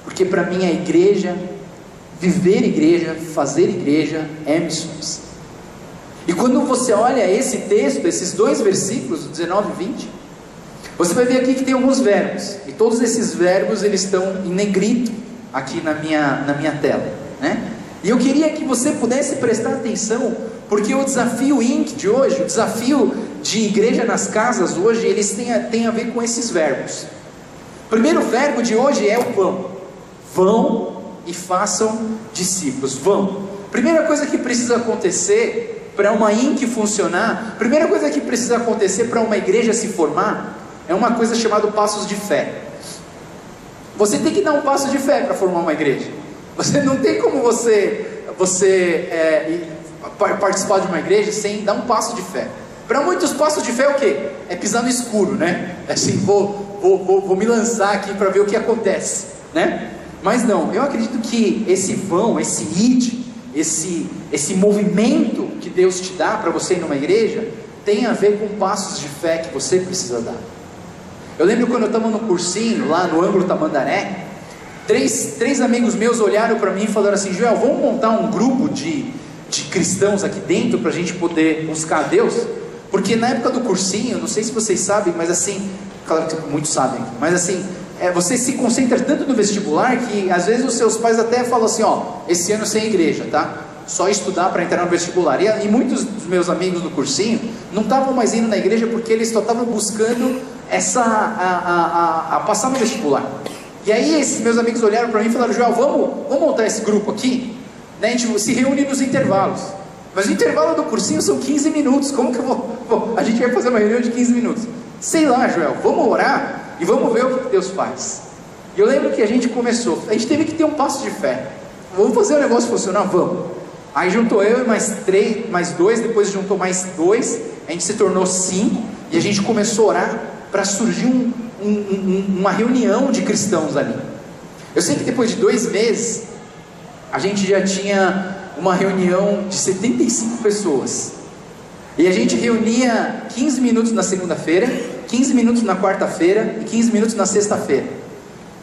porque para mim a igreja, viver igreja, fazer igreja é missões. E quando você olha esse texto, esses 2 versículos, 19 e 20, você vai ver aqui que tem alguns verbos, e todos esses verbos eles estão em negrito aqui na minha tela, né? E eu queria que você pudesse prestar atenção, porque o desafio INC de hoje, o desafio de igreja nas casas hoje, eles têm a ver com esses verbos. O primeiro verbo de hoje é o vão. Vão e façam discípulos. Vão. Primeira coisa que precisa acontecer para uma INC funcionar, primeira coisa que precisa acontecer para uma igreja se formar, é uma coisa chamada passos de fé. Você tem que dar um passo de fé para formar uma igreja. Você não tem como você participar de uma igreja sem dar um passo de fé. Para muitos, passos de fé é o quê? É pisar no escuro, né? É assim, vou me lançar aqui para ver o que acontece, né? Mas não, eu acredito que esse vão, esse id, esse movimento que Deus te dá para você ir numa igreja, tem a ver com passos de fé que você precisa dar. Eu lembro quando eu estava no cursinho, lá no ângulo Tamandaré, três amigos meus olharam para mim e falaram assim: Joel, vamos montar um grupo de cristãos aqui dentro para a gente poder buscar a Deus? Porque na época do cursinho, não sei se vocês sabem, mas assim, claro que muitos sabem, mas assim, você se concentra tanto no vestibular que às vezes os seus pais até falam assim: ó, esse ano sem igreja, tá? Só estudar para entrar no vestibular. E muitos dos meus amigos do cursinho não estavam mais indo na igreja porque eles só estavam buscando a passar no vestibular. E aí esses meus amigos olharam para mim e falaram: Joel, vamos montar esse grupo aqui, né? A gente se reúne nos intervalos. Mas o intervalo do cursinho são 15 minutos. Como que a gente vai fazer uma reunião de 15 minutos? Sei lá, Joel, vamos orar e vamos ver o que Deus faz. E eu lembro que a gente começou, a gente teve que ter um passo de fé. Vamos fazer o negócio funcionar? Vamos. Aí juntou eu e mais 2, depois juntou mais 2, a gente se tornou 5, e a gente começou a orar para surgir uma reunião de cristãos ali. Eu sei que depois de 2 meses, a gente já tinha uma reunião de 75 pessoas, e a gente reunia 15 minutos na segunda-feira, 15 minutos na quarta-feira e 15 minutos na sexta-feira.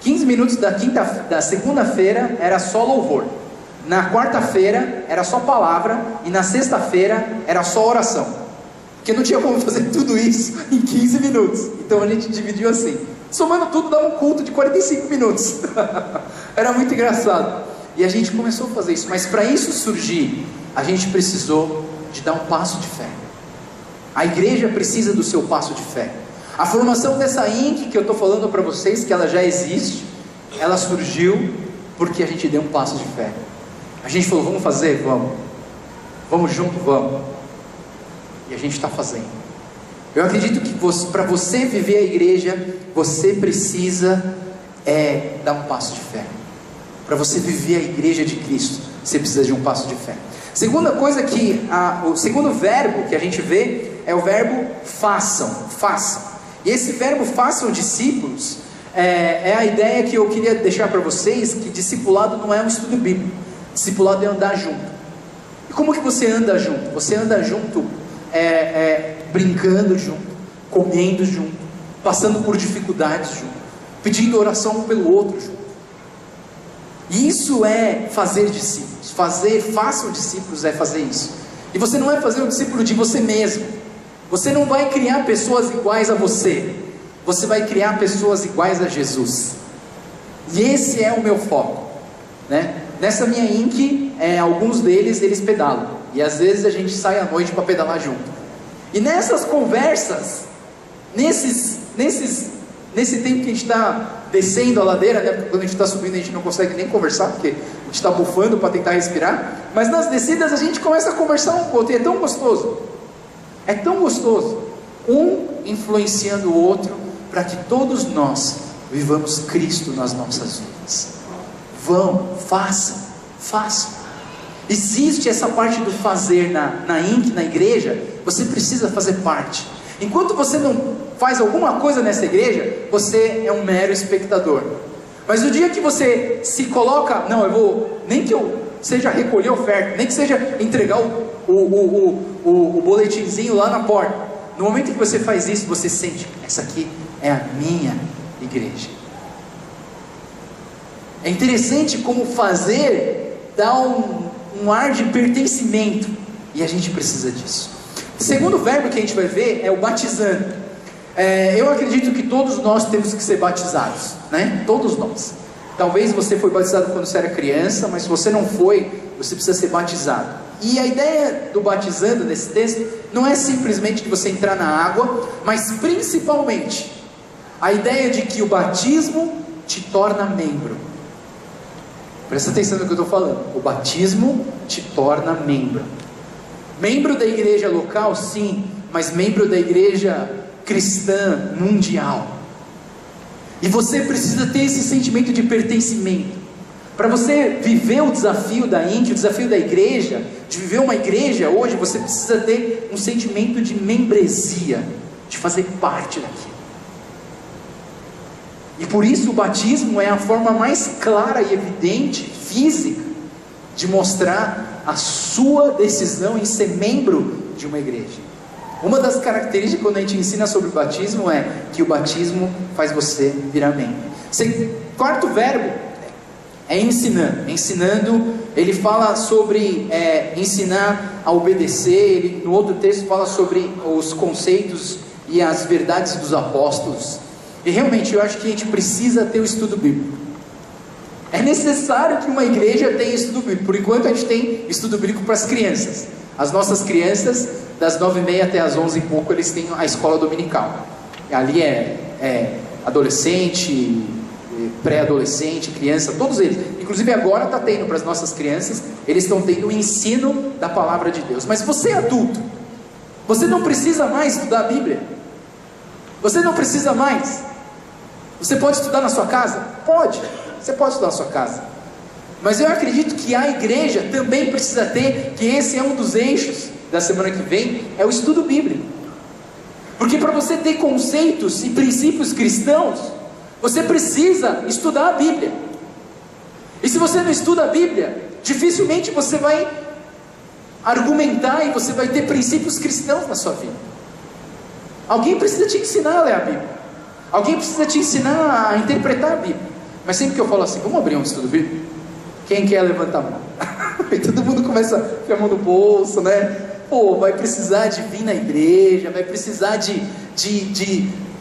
15 minutos da segunda-feira era só louvor, na quarta-feira era só palavra, e na sexta-feira era só oração, porque não tinha como fazer tudo isso em 15 minutos, então a gente dividiu assim, somando tudo dá um culto de 45 minutos, era muito engraçado, e a gente começou a fazer isso, mas para isso surgir, a gente precisou de dar um passo de fé. A igreja precisa do seu passo de fé. A formação dessa INC que eu estou falando para vocês, que ela já existe, ela surgiu porque a gente deu um passo de fé. A gente falou: vamos fazer? Vamos junto, vamos. E a gente está fazendo. Eu acredito que para você viver a igreja, você precisa dar um passo de fé. Para você viver a igreja de Cristo, você precisa de um passo de fé. Segunda coisa o segundo verbo que a gente vê é o verbo façam. E esse verbo façam discípulos é a ideia que eu queria deixar para vocês, que discipulado não é um estudo bíblico. Discipulado é andar junto. E como que você anda junto? Você anda junto brincando junto, comendo junto, passando por dificuldades junto, pedindo oração um pelo outro junto. E isso é fazer discípulos. Façam discípulos é fazer isso. E você não vai fazer um discípulo de você mesmo. Você não vai criar pessoas iguais a você. Você vai criar pessoas iguais a Jesus. E esse é o meu foco, né? Nessa minha Inc, alguns deles eles pedalam. E às vezes a gente sai à noite para pedalar junto. E nessas conversas, nesse tempo que a gente está descendo a ladeira, né? Porque quando a gente está subindo a gente não consegue nem conversar, porque a gente está bufando para tentar respirar. Mas nas descidas a gente começa a conversar um com o outro, e é tão gostoso. É tão gostoso. Um influenciando o outro, para que todos nós vivamos Cristo nas nossas vidas. Façam. Existe essa parte do fazer na Inc, na igreja. Você precisa fazer parte. Enquanto você não faz alguma coisa nessa igreja, você é um mero espectador. Mas o dia que você se coloca, nem que eu seja recolher oferta, nem que seja entregar o boletinzinho lá na porta. No momento que você faz isso, você sente, essa aqui é a minha igreja. É interessante como fazer dá um ar de pertencimento, e a gente precisa disso. O segundo verbo que a gente vai ver é o batizando. Eu acredito que todos nós temos que ser batizados, né? Todos nós. Talvez você foi batizado quando você era criança, mas se você não foi, você precisa ser batizado. E a ideia do batizando nesse texto não é simplesmente de você entrar na água, mas principalmente a ideia de que o batismo te torna membro. Presta atenção no que eu estou falando. O batismo te torna membro. Membro da igreja local, sim, mas membro da igreja cristã mundial. E você precisa ter esse sentimento de pertencimento. Para você viver o desafio da Inc, o desafio da igreja, de viver uma igreja hoje, você precisa ter um sentimento de membresia, de fazer parte daquilo. E por isso o batismo é a forma mais clara e evidente, física, de mostrar a sua decisão em ser membro de uma igreja. Uma das características quando a gente ensina sobre o batismo é que o batismo faz você virar membro. Quarto verbo é ensinando. Ensinando, ele fala sobre ensinar a obedecer. Ele, no outro texto, fala sobre os conceitos e as verdades dos apóstolos. E realmente eu acho que a gente precisa ter o estudo bíblico. É necessário que uma igreja tenha estudo bíblico. Por enquanto a gente tem estudo bíblico para as crianças. As nossas crianças, das 9h30 até as 11h e pouco, eles têm a escola dominical. Ali é adolescente, pré-adolescente, criança, todos eles. Inclusive agora está tendo para as nossas crianças, eles estão tendo o ensino da palavra de Deus. Mas você é adulto, você não precisa mais estudar a Bíblia. Você não precisa mais. Você pode estudar na sua casa? Pode, você pode estudar na sua casa. Mas eu acredito que a igreja também precisa ter, que esse é um dos eixos da semana que vem, é o estudo bíblico. Porque para você ter conceitos e princípios cristãos, você precisa estudar a Bíblia. E se você não estuda a Bíblia, dificilmente você vai argumentar e você vai ter princípios cristãos na sua vida. Alguém precisa te ensinar a ler a Bíblia. Alguém precisa te ensinar a interpretar a Bíblia. Mas sempre que eu falo assim, vamos abrir um estudo bíblico? Quem quer levantar a mão? E todo mundo começa a ficar a mão no bolso, né? Pô, vai precisar de vir na igreja, vai precisar de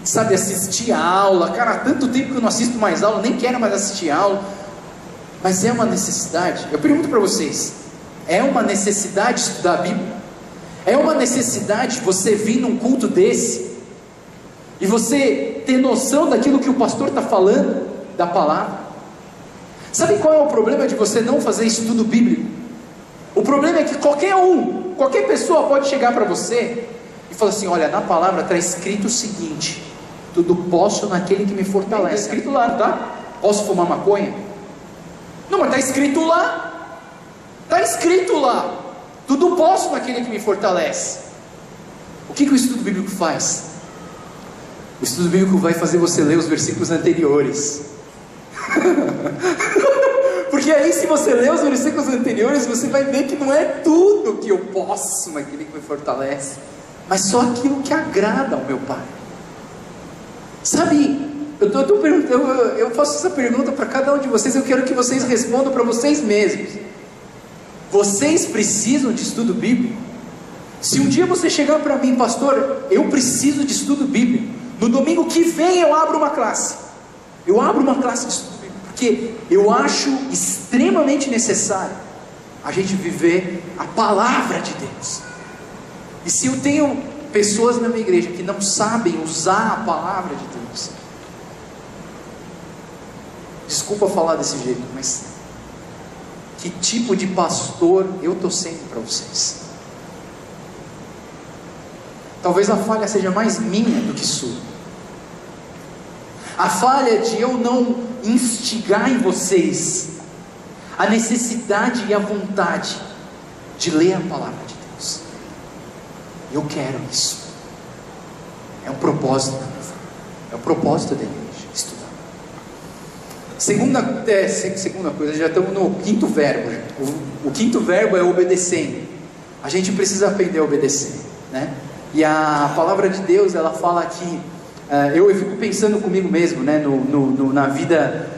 sabe, assistir a aula. Cara, há tanto tempo que eu não assisto mais aula, nem quero mais assistir aula. Mas é uma necessidade. Eu pergunto para vocês, é uma necessidade estudar a Bíblia? É uma necessidade você vir num culto desse e você ter noção daquilo que o pastor está falando, da palavra? Sabe qual é o problema de você não fazer estudo bíblico? O problema é que qualquer pessoa pode chegar para você e falar assim, olha, na palavra está escrito o seguinte, tudo posso naquele que me fortalece. Está escrito lá, tá? Posso fumar maconha? Não, mas está escrito lá. Está escrito lá. Tudo posso naquele que me fortalece. O que o estudo bíblico faz? O estudo bíblico vai fazer você ler os versículos anteriores. Porque aí, se você ler os versículos anteriores, você vai ver que não é tudo que eu posso naquele que me fortalece, mas só aquilo que agrada ao meu Pai. Sabe, eu faço essa pergunta para cada um de vocês. Eu quero que vocês respondam para vocês mesmos. Vocês precisam de estudo bíblico? Se um dia você chegar para mim, pastor, eu preciso de estudo bíblico, no domingo que vem eu abro uma classe. Eu abro uma classe de estudo bíblico, porque eu acho extremamente necessário a gente viver a palavra de Deus. E se eu tenho pessoas na minha igreja que não sabem usar a palavra de Deus, desculpa falar desse jeito, mas que tipo de pastor eu estou sendo para vocês? Talvez a falha seja mais minha do que sua. A falha de eu não instigar em vocês a necessidade e a vontade de ler a palavra de Deus. Eu quero isso. É um propósito da minha vida. É o propósito da igreja, estudar. Segunda coisa, já estamos no quinto verbo. O quinto verbo é obedecendo. A gente precisa aprender a obedecer, né? E a palavra de Deus, ela fala que eu fico pensando comigo mesmo, né? Na vida,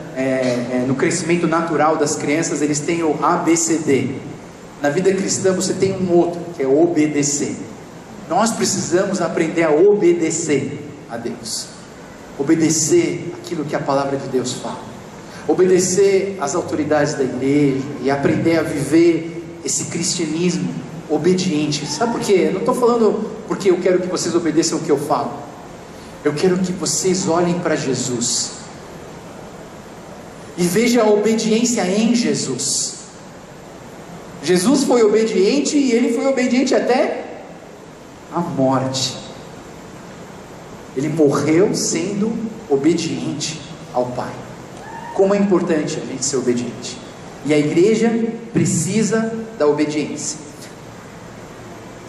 no crescimento natural das crianças, eles têm o ABCD. Na vida cristã você tem um outro, que é obedecer. Nós precisamos aprender a obedecer a Deus, obedecer aquilo que a palavra de Deus fala, obedecer às autoridades da igreja e aprender a viver esse cristianismo obediente. Sabe por quê? Eu não estou falando porque eu quero que vocês obedeçam o que eu falo. Eu quero que vocês olhem para Jesus e vejam a obediência em Jesus. Jesus foi obediente e ele foi obediente até a morte. Ele morreu sendo obediente ao Pai. Como é importante a gente ser obediente. E a igreja precisa da obediência.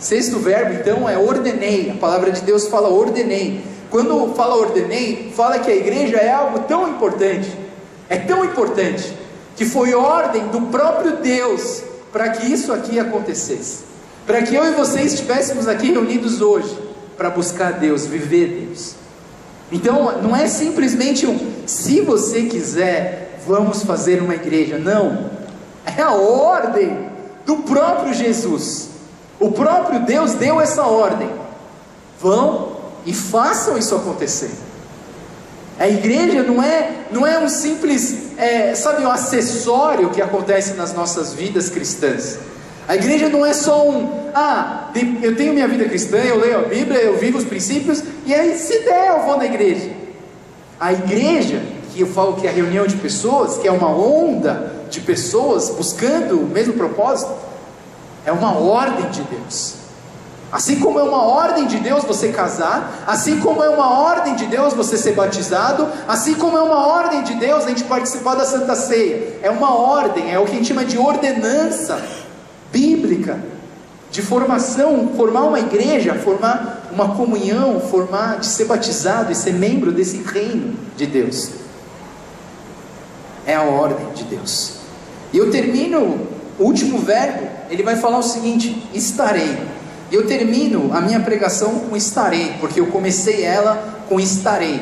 Sexto verbo, então, é ordenei. A palavra de Deus fala ordenei. Quando fala ordenei, fala que a igreja é algo tão importante. É tão importante que foi ordem do próprio Deus para que isso aqui acontecesse. Para que eu e vocês estivéssemos aqui reunidos hoje para buscar Deus, viver Deus. Então não é simplesmente se você quiser, vamos fazer uma igreja. Não, é a ordem do próprio Jesus. O próprio Deus deu essa ordem. Vão e façam isso acontecer. A igreja não é um simples, um acessório que acontece nas nossas vidas cristãs. A igreja não é só eu tenho minha vida cristã, eu leio a Bíblia, eu vivo os princípios, e aí se der eu vou na igreja. A igreja, que eu falo que é a reunião de pessoas, que é uma onda de pessoas buscando o mesmo propósito, é uma ordem de Deus. Assim como é uma ordem de Deus você casar, assim como é uma ordem de Deus você ser batizado, assim como é uma ordem de Deus a gente participar da Santa Ceia. É uma ordem, é o que a gente chama de ordenança bíblica, de formação, formar uma igreja, formar uma comunhão, de ser batizado e ser membro desse reino de Deus. É a ordem de Deus. E eu termino, o último verbo, ele vai falar o seguinte: estarei. E eu termino a minha pregação com estarei, porque eu comecei ela com estarei.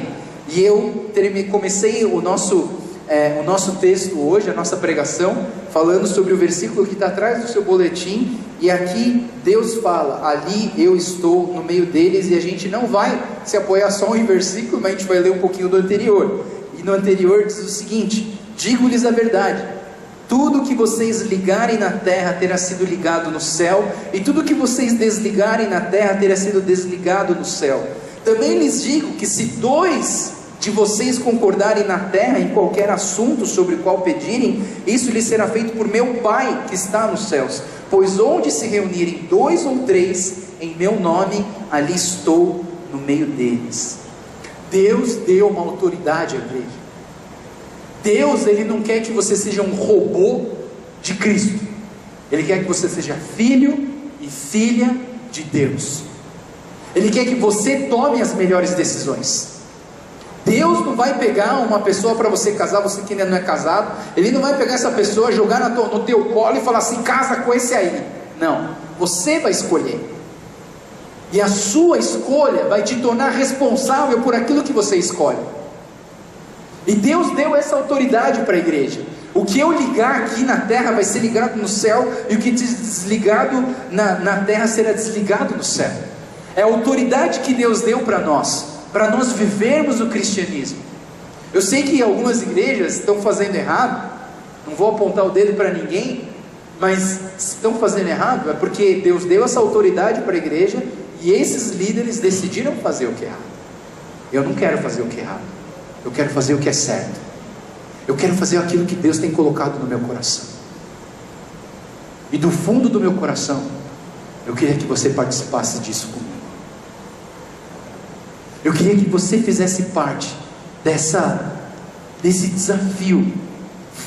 E eu comecei o nosso texto hoje, a nossa pregação, falando sobre o versículo que está atrás do seu boletim. E aqui Deus fala: ali eu estou no meio deles. E a gente não vai se apoiar só em versículo, mas a gente vai ler um pouquinho do anterior. E no anterior diz o seguinte: digo-lhes a verdade, tudo que vocês ligarem na terra terá sido ligado no céu, e tudo que vocês desligarem na terra terá sido desligado no céu. Também lhes digo que se 2 de vocês concordarem na terra em qualquer assunto sobre o qual pedirem, isso lhes será feito por meu Pai que está nos céus. Pois onde se reunirem 2 ou 3 em meu nome, ali estou no meio deles. Deus deu uma autoridade à igreja. Deus, Ele não quer que você seja um robô de Cristo. Ele quer que você seja filho e filha de Deus. Ele quer que você tome as melhores decisões. Deus não vai pegar uma pessoa para você casar, você que ainda não é casado, Ele não vai pegar essa pessoa, jogar no teu colo e falar assim, casa com esse aí. Não, você vai escolher. E a sua escolha vai te tornar responsável por aquilo que você escolhe. E Deus deu essa autoridade para a igreja. O que eu ligar aqui na terra vai ser ligado no céu, e o que desligado na terra será desligado no céu. É a autoridade que Deus deu para nós vivermos o cristianismo. Eu sei que algumas igrejas estão fazendo errado, não vou apontar o dedo para ninguém, mas se estão fazendo errado é porque Deus deu essa autoridade para a igreja, e esses líderes decidiram fazer o que é errado. Eu não quero fazer o que é errado, eu quero fazer o que é certo. Eu quero fazer aquilo que Deus tem colocado no meu coração. E do fundo do meu coração, eu queria que você participasse disso comigo. Eu queria que você fizesse parte desse desafio.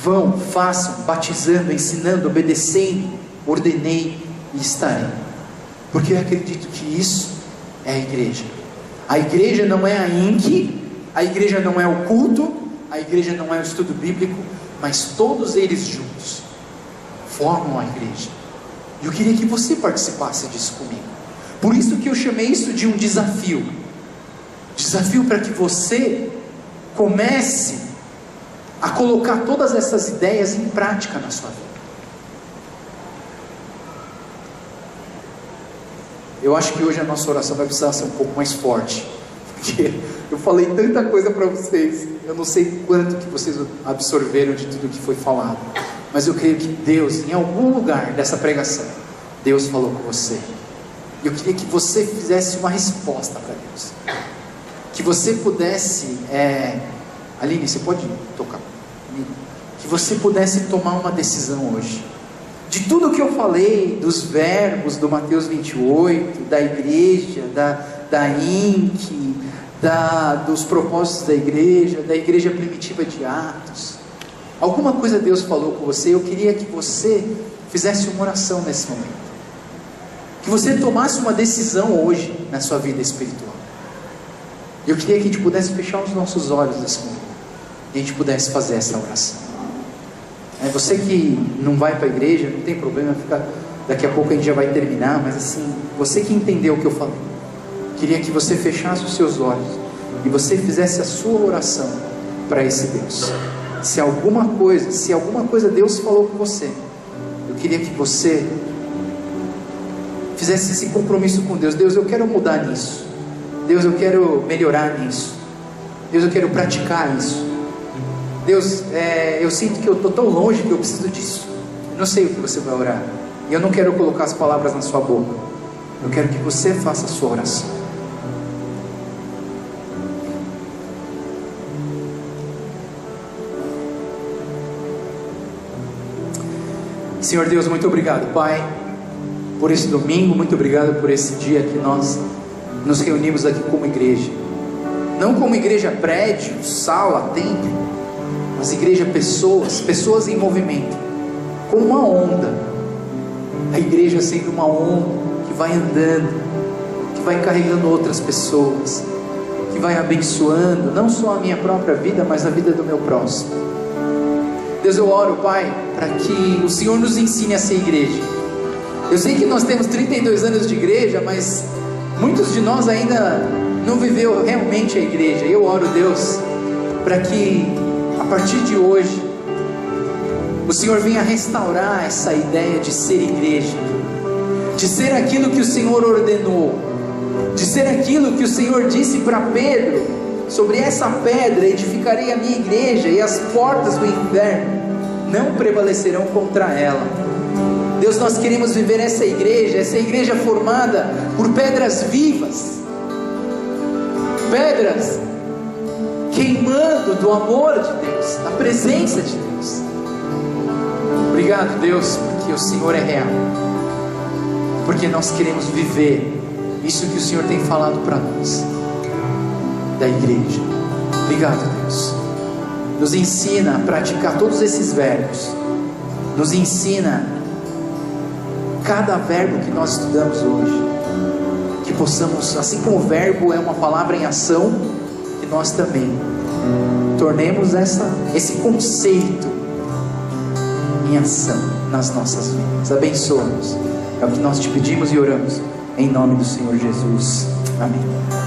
Vão, façam, batizando, ensinando, obedecendo, ordenei e estarei. Porque eu acredito que isso é a igreja. A igreja não é a INC, a igreja não é o culto, a igreja não é o estudo bíblico, mas todos eles juntos formam a igreja. E eu queria que você participasse disso comigo. Por isso que eu chamei isso de um desafio. Desafio para que você comece a colocar todas essas ideias em prática na sua vida. Eu acho que hoje a nossa oração vai precisar ser um pouco mais forte, porque eu falei tanta coisa para vocês, eu não sei quanto que vocês absorveram de tudo que foi falado, mas eu creio que Deus, em algum lugar dessa pregação, Deus falou com você. E eu queria que você fizesse uma resposta para Deus, que você pudesse, Aline, você pode tocar comigo? Que você pudesse tomar uma decisão hoje. De tudo que eu falei, dos verbos do Mateus 28, da igreja, da INC, dos propósitos da igreja primitiva de Atos, alguma coisa Deus falou com você. Eu queria que você fizesse uma oração nesse momento, que você tomasse uma decisão hoje na sua vida espiritual. Eu queria que a gente pudesse fechar os nossos olhos nesse momento, e a gente pudesse fazer essa oração. Você que não vai para a igreja, não tem problema, daqui a pouco a gente já vai terminar, mas assim, você que entendeu o que eu falei, queria que você fechasse os seus olhos e você fizesse a sua oração para esse Deus. Se alguma coisa Deus falou com você, eu queria que você fizesse esse compromisso com Deus. Deus, eu quero mudar nisso. Deus, eu quero melhorar nisso. Deus, eu quero praticar isso. Deus, eu sinto que eu estou tão longe que eu preciso disso. Eu não sei o que você vai orar, e eu não quero colocar as palavras na sua boca. Eu quero que você faça a sua oração. Senhor Deus, muito obrigado, Pai, por esse domingo. Muito obrigado por esse dia que nós nos reunimos aqui como igreja. Não como igreja prédio, sala, templo, mas igreja pessoas em movimento, como uma onda. A igreja sendo uma onda que vai andando, que vai carregando outras pessoas, que vai abençoando não só a minha própria vida, mas a vida do meu próximo. Deus, eu oro, Pai, para que o Senhor nos ensine a ser igreja. Eu sei que nós temos 32 anos de igreja, mas muitos de nós ainda não viveu realmente a igreja. E eu oro, Deus, para que a partir de hoje o Senhor venha restaurar essa ideia de ser igreja, de ser aquilo que o Senhor ordenou, de ser aquilo que o Senhor disse para Pedro: sobre essa pedra edificarei a minha igreja, e as portas do inferno não prevalecerão contra ela. Deus, nós queremos viver essa igreja formada por pedras vivas, pedras queimando do amor de Deus, da presença de Deus. Obrigado, Deus, porque o Senhor é real, porque nós queremos viver isso que o Senhor tem falado para nós, da igreja. Obrigado, Deus. Nos ensina a praticar todos esses verbos, nos ensina cada verbo que nós estudamos hoje, que possamos, assim como o verbo é uma palavra em ação, que nós também tornemos esse conceito em ação nas nossas vidas. Abençoa-nos. É o que nós te pedimos e oramos em nome do Senhor Jesus. Amém.